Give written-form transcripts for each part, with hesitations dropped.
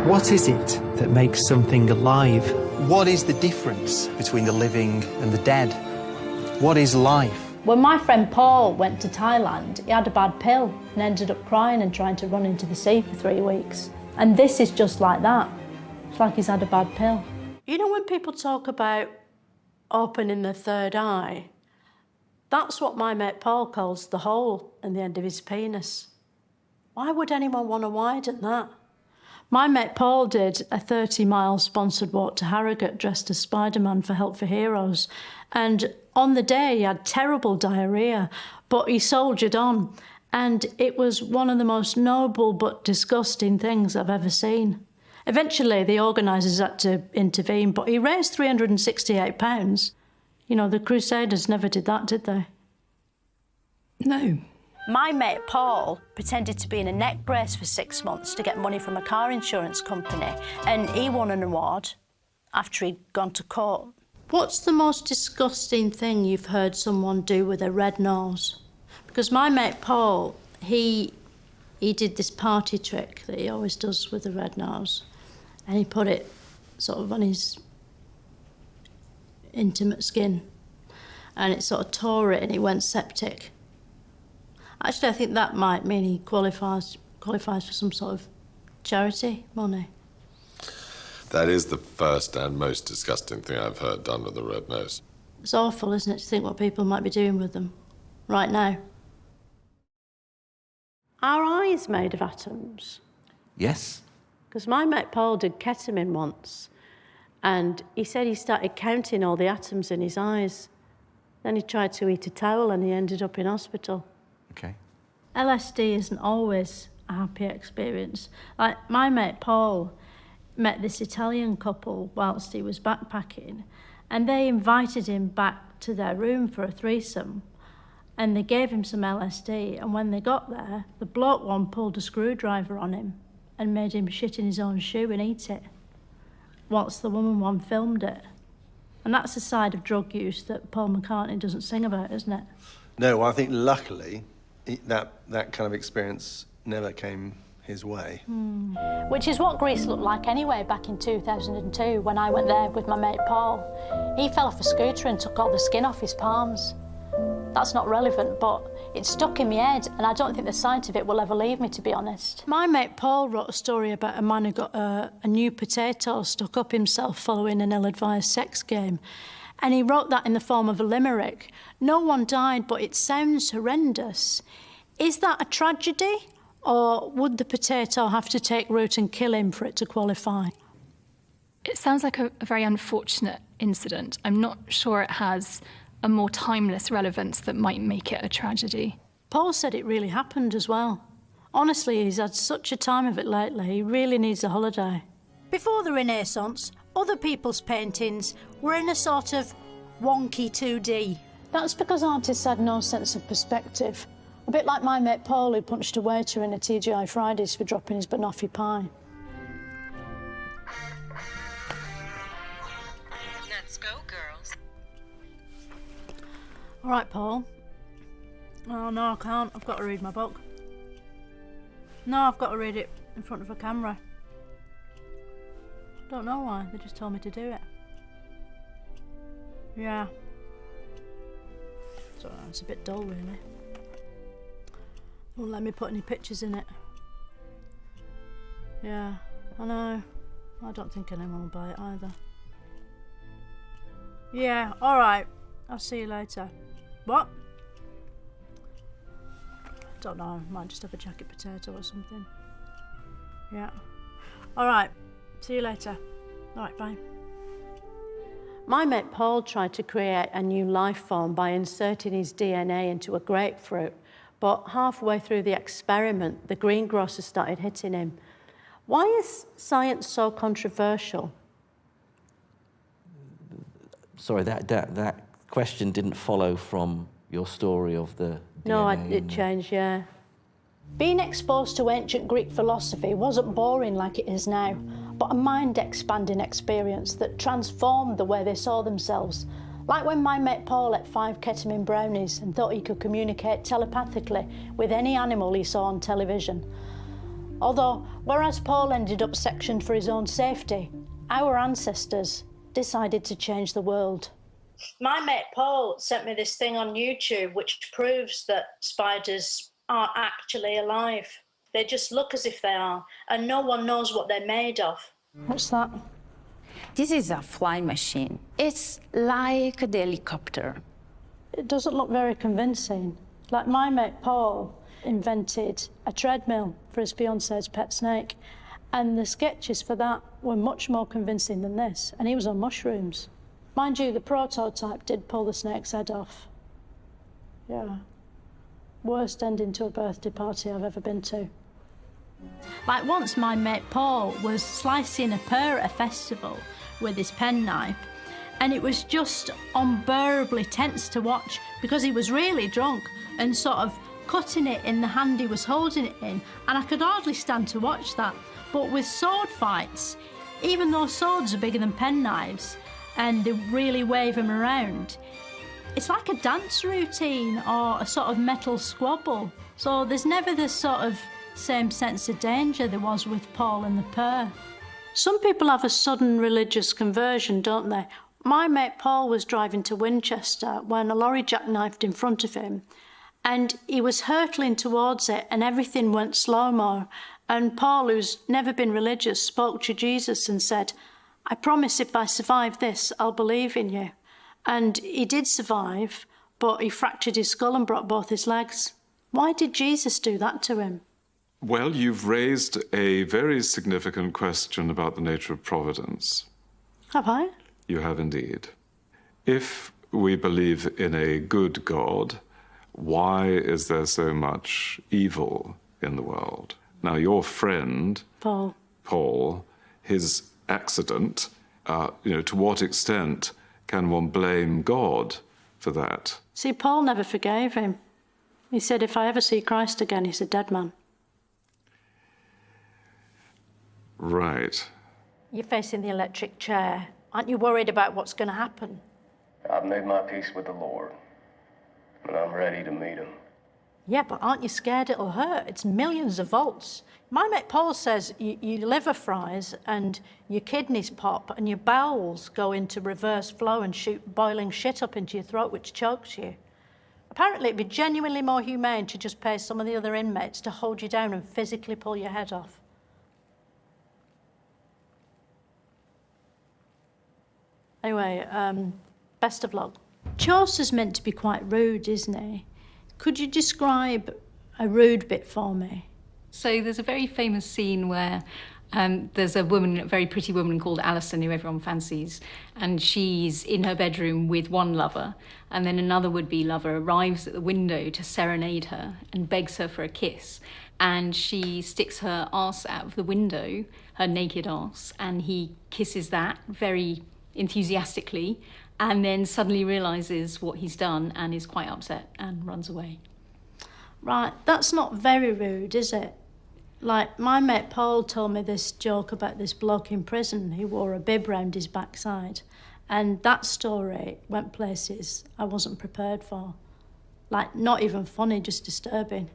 What is it that makes something alive? What is the difference between the living and the dead? What is life? When my friend Paul went to Thailand, he had a bad pill and ended up crying and trying to run into the sea for 3 weeks. And this is just like that. It's like he's had a bad pill. You know, when people talk about opening the third eye, that's what my mate Paul calls the hole in the end of his penis. Why would anyone want to widen that? My mate Paul did a 30-mile sponsored walk to Harrogate dressed as Spider-Man for Help for Heroes. And on the day, he had terrible diarrhoea, but he soldiered on. And it was one of the most noble but disgusting things I've ever seen. Eventually, the organisers had to intervene, but he raised £368. You know, the Crusaders never did that, did they? No. My mate Paul pretended to be in a neck brace for 6 months to get money from a car insurance company, and he won an award after he'd gone to court. What's the most disgusting thing you've heard someone do with a red nose? Because my mate Paul, he did this party trick that he always does with a red nose, and he put it sort of on his intimate skin, and it sort of tore it and it went septic. Actually, I think that might mean he qualifies for some sort of charity money. That is the first and most disgusting thing I've heard done with a red nose. It's awful, isn't it, to think what people might be doing with them right now. Are eyes made of atoms? Yes. Because my mate Paul did ketamine once, and he said he started counting all the atoms in his eyes. Then he tried to eat a towel and he ended up in hospital. Okay. LSD isn't always a happy experience. Like, my mate Paul met this Italian couple whilst he was backpacking, and they invited him back to their room for a threesome, and they gave him some LSD, and when they got there, the bloke one pulled a screwdriver on him and made him shit in his own shoe and eat it, whilst the woman one filmed it. And that's a side of drug use that Paul McCartney doesn't sing about, isn't it? No, well, I think luckily that kind of experience never came his way. Which is what Greece looked like anyway back in 2002 when I went there with my mate Paul. He fell off a scooter and took all the skin off his palms. That's not relevant, but it stuck in my head, and I don't think the sight of it will ever leave me, to be honest. My mate Paul wrote a story about a man who got a new potato stuck up himself following an ill-advised sex game. And he wrote that in the form of a limerick. No one died, but it sounds horrendous. Is that a tragedy, or would the potato have to take root and kill him for it to qualify? It sounds like a very unfortunate incident. I'm not sure it has a more timeless relevance that might make it a tragedy. Paul said it really happened as well. Honestly, he's had such a time of it lately. He really needs a holiday. Before the Renaissance, other people's paintings were in a sort of wonky 2D. That's because artists had no sense of perspective. A bit like my mate Paul, who punched a waiter in a TGI Fridays for dropping his banoffee pie. Let's go, girls. All right, Paul. Oh, no, I can't. I've got to read my book. No, I've got to read it in front of a camera. Don't know why. They just told me to do it. Yeah. So it's a bit dull, really. Won't let me put any pictures in it. Yeah, I know. I don't think anyone will buy it either. Yeah, all right. I'll see you later. What? Don't know. Might just have a jacket potato or something. Yeah. All right. See you later. All right, bye. My mate Paul tried to create a new life form by inserting his DNA into a grapefruit, but halfway through the experiment, the greengrocer started hitting him. Why is science so controversial? Sorry, that question didn't follow from your story of the DNA. No, it changed, yeah. Being exposed to ancient Greek philosophy wasn't boring like it is now, but a mind-expanding experience that transformed the way they saw themselves. Like when my mate Paul ate 5 ketamine brownies and thought he could communicate telepathically with any animal he saw on television. Although, whereas Paul ended up sectioned for his own safety, our ancestors decided to change the world. My mate Paul sent me this thing on YouTube which proves that spiders aren't actually alive. They just look as if they are, and no one knows what they're made of. What's that? This is a fly machine. It's like a helicopter. It doesn't look very convincing. Like my mate Paul invented a treadmill for his fiance's pet snake, and the sketches for that were much more convincing than this, and he was on mushrooms. Mind you, the prototype did pull the snake's head off. Yeah. Worst ending to a birthday party I've ever been to. Like once my mate Paul was slicing a pear at a festival with his penknife, and it was just unbearably tense to watch because he was really drunk and sort of cutting it in the hand he was holding it in, and I could hardly stand to watch that. But with sword fights, even though swords are bigger than penknives and they really wave them around, it's like a dance routine or a sort of metal squabble. So there's never this sort of same sense of danger there was with Paul and the pear. Some people have a sudden religious conversion, don't they? My mate Paul was driving to Winchester when a lorry jackknifed in front of him, and he was hurtling towards it and everything went slow-mo. And Paul, who's never been religious, spoke to Jesus and said, "I promise if I survive this, I'll believe in you." And he did survive, but he fractured his skull and broke both his legs. Why did Jesus do that to him? Well, you've raised a very significant question about the nature of providence. Have I? You have indeed. If we believe in a good God, why is there so much evil in the world? Now, your friend, Paul, his accident, to what extent can one blame God for that? See, Paul never forgave him. He said, if I ever see Christ again, he's a dead man. Right. You're facing the electric chair. Aren't you worried about what's going to happen? I've made my peace with the Lord, and I'm ready to meet him. Yeah, but aren't you scared it'll hurt? It's millions of volts. My mate Paul says your liver fries and your kidneys pop and your bowels go into reverse flow and shoot boiling shit up into your throat, which chokes you. Apparently it'd be genuinely more humane to just pay some of the other inmates to hold you down and physically pull your head off. Anyway, best of luck. Chaucer's meant to be quite rude, isn't he? Could you describe a rude bit for me? So there's a very famous scene where there's a woman, a very pretty woman called Alison, who everyone fancies, and she's in her bedroom with one lover, and then another would-be lover arrives at the window to serenade her and begs her for a kiss. And she sticks her arse out of the window, her naked arse, and he kisses that very enthusiastically, and then suddenly realises what he's done and is quite upset and runs away. Right, that's not very rude, is it? Like, my mate Paul told me this joke about this bloke in prison who wore a bib round his backside, and that story went places I wasn't prepared for. Like, not even funny, just disturbing.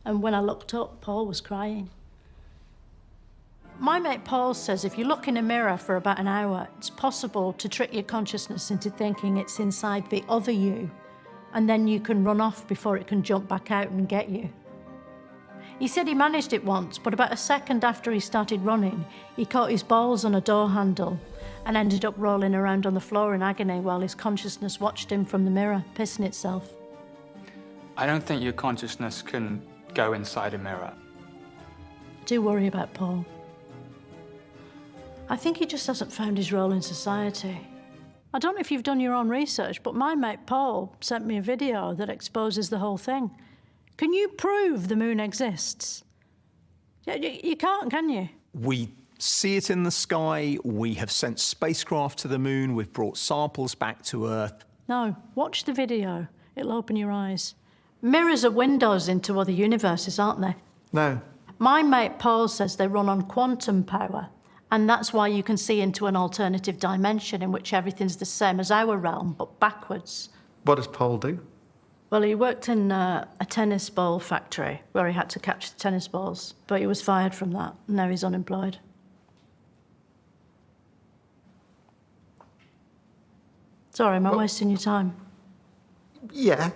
And when I looked up, Paul was crying. My mate Paul says if you look in a mirror for about an hour, it's possible to trick your consciousness into thinking it's inside the other you, and then you can run off before it can jump back out and get you. He said he managed it once, but about a second after he started running, he caught his balls on a door handle and ended up rolling around on the floor in agony while his consciousness watched him from the mirror, pissing itself. I don't think your consciousness can go inside a mirror. I do worry about Paul. I think he just hasn't found his role in society. I don't know if you've done your own research, but my mate Paul sent me a video that exposes the whole thing. Can you prove the moon exists? You can't, can you? We see it in the sky. We have sent spacecraft to the moon. We've brought samples back to Earth. No, watch the video. It'll open your eyes. Mirrors are windows into other universes, aren't they? No. My mate Paul says they run on quantum power, and that's why you can see into an alternative dimension in which everything's the same as our realm, but backwards. What does Paul do? Well, he worked in a tennis ball factory where he had to catch the tennis balls, but he was fired from that. Now he's unemployed. Sorry, am I wasting your time? Yeah,